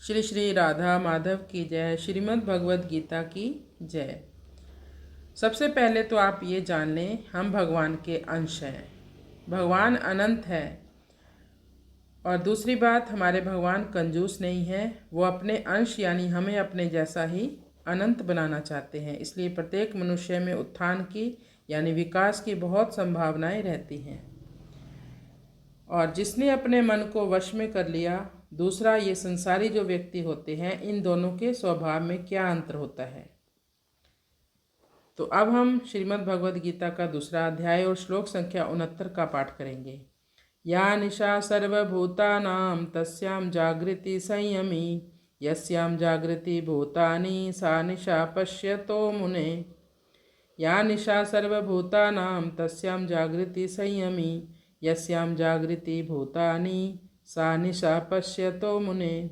श्री श्री राधा माधव की जय। श्रीमद् भगवद गीता की जय। सबसे पहले तो आप ये जान लें, हम भगवान के अंश हैं। भगवान अनंत है। और दूसरी बात, हमारे भगवान कंजूस नहीं है। वो अपने अंश यानी हमें अपने जैसा ही अनंत बनाना चाहते हैं। इसलिए प्रत्येक मनुष्य में उत्थान की यानी विकास की बहुत संभावनाएं रहती हैं। और जिसने अपने मन को वश में कर लिया, दूसरा ये संसारी जो व्यक्ति होते हैं, इन दोनों के स्वभाव में क्या अंतर होता है। तो अब हम श्रीमद् भगवद गीता का दूसरा अध्याय और श्लोक संख्या 69 का पाठ करेंगे। या निशा सर्वभूतानां तस्यां जागृति संयमी, यस्यां जागृति भूतानि सा निशा पश्यतो मुने। या निशा सर्वभूतानां तस्यां जागृति संयमी, यस्यां जागृति भूतानि सा निशा पश्यतो मुने।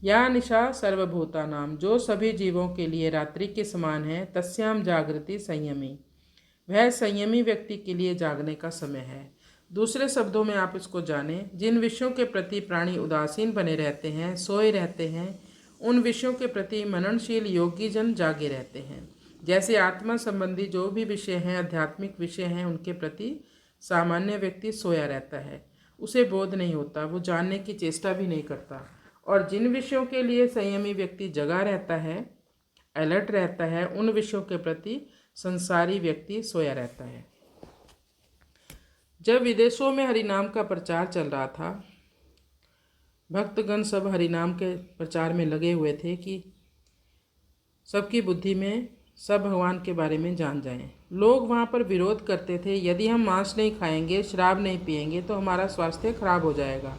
या निशा सर्वभूतानां, जो सभी जीवों के लिए रात्रि के समान है, तस्यां जागृति संयमी, वह संयमी व्यक्ति के लिए जागने का समय है। दूसरे शब्दों में आप इसको जानें, जिन विषयों के प्रति प्राणी उदासीन बने रहते हैं, सोए रहते हैं, उन विषयों के प्रति मननशील योगी जन जागे रहते हैं। जैसे आत्मा संबंधी जो भी विषय हैं, आध्यात्मिक विषय हैं, उनके प्रति सामान्य व्यक्ति सोया रहता है, उसे बोध नहीं होता, वो जानने की चेष्टा भी नहीं करता। और जिन विषयों के लिए संयमी व्यक्ति जगा रहता है, अलर्ट रहता है, उन विषयों के प्रति संसारी व्यक्ति सोया रहता है। जब विदेशों में हरिनाम का प्रचार चल रहा था, भक्तगण सब हरिनाम के प्रचार में लगे हुए थे कि सबकी बुद्धि में सब भगवान के बारे में जान जाएं। लोग वहाँ पर विरोध करते थे, यदि हम मांस नहीं खाएंगे, शराब नहीं पिएंगे तो हमारा स्वास्थ्य खराब हो जाएगा।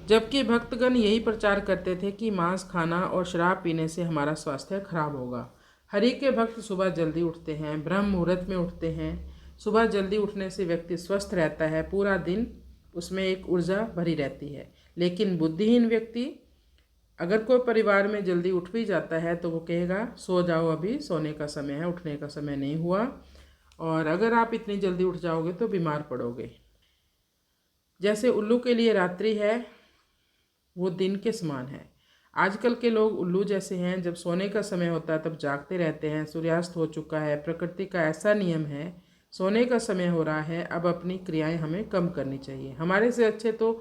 जबकि भक्तगण यही प्रचार करते थे कि मांस खाना और शराब पीने से हमारा स्वास्थ्य खराब होगा। हरि के भक्त सुबह जल्दी उठते हैं, ब्रह्म मुहूर्त में उठते हैं। सुबह जल्दी उठने से व्यक्ति स्वस्थ रहता है, पूरा दिन उसमें एक ऊर्जा भरी रहती है। लेकिन बुद्धिहीन व्यक्ति, अगर कोई परिवार में जल्दी उठ भी जाता है तो वो कहेगा सो जाओ, अभी सोने का समय है, उठने का समय नहीं हुआ, और अगर आप इतनी जल्दी उठ जाओगे तो बीमार पड़ोगे। जैसे उल्लू के लिए रात्रि है, वो दिन के समान है। आजकल के लोग उल्लू जैसे हैं, जब सोने का समय होता है तब जागते रहते हैं। सूर्यास्त हो चुका है, प्रकृति का ऐसा नियम है, सोने का समय हो रहा है, अब अपनी क्रियाएं हमें कम करनी चाहिए। हमारे से अच्छे तो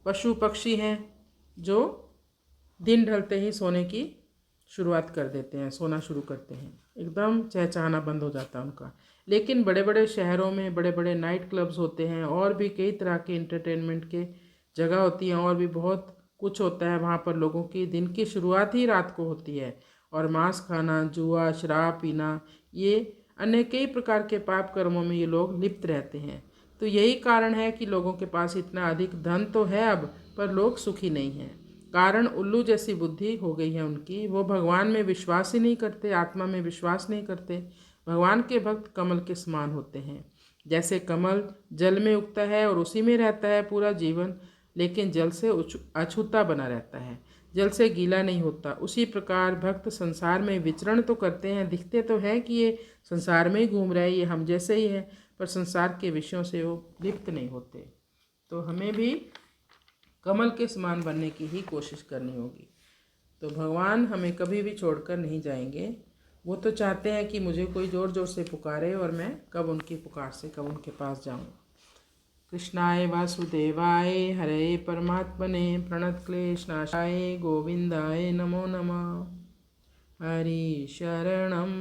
पशु पक्षी हैं जो दिन ढलते ही सोने की शुरुआत कर देते हैं, सोना शुरू करते हैं, एकदम चहचहाना बंद हो जाता है उनका। लेकिन बड़े बड़े शहरों में बड़े बड़े नाइट क्लब्स होते हैं, और भी कई तरह के इंटरटेनमेंट के जगह होती हैं, और भी बहुत कुछ होता है। वहाँ पर लोगों की दिन की शुरुआत ही रात को होती है। और मांस खाना, जुआ, शराब पीना, ये अन्य कई प्रकार के पाप कर्मों में ये लोग लिप्त रहते हैं। तो यही कारण है कि लोगों के पास इतना अधिक धन तो है अब, पर लोग सुखी नहीं हैं। कारण उल्लू जैसी बुद्धि हो गई है उनकी। वो भगवान में विश्वास ही नहीं करते, आत्मा में विश्वास नहीं करते। भगवान के भक्त कमल के समान होते हैं। जैसे कमल जल में उगता है और उसी में रहता है पूरा जीवन, लेकिन जल से अछूता बना रहता है, जल से गीला नहीं होता। उसी प्रकार भक्त संसार में विचरण तो करते हैं, दिखते तो है कि ये संसार में ही घूम रहे हैं, ये हम जैसे ही हैं, पर संसार के विषयों से वो लिप्त नहीं होते। तो हमें भी कमल के समान बनने की ही कोशिश करनी होगी। तो भगवान हमें कभी भी छोड़कर नहीं जाएंगे। वो तो चाहते हैं कि मुझे कोई ज़ोर ज़ोर से पुकारे और मैं कब उनकी पुकार से कब उनके पास जाऊँ। कृष्णाय वासुदेवाय हरे परमात्मने प्रणतक्लेशनाशाय गोविंदाय नमो नमः। हरि शरणं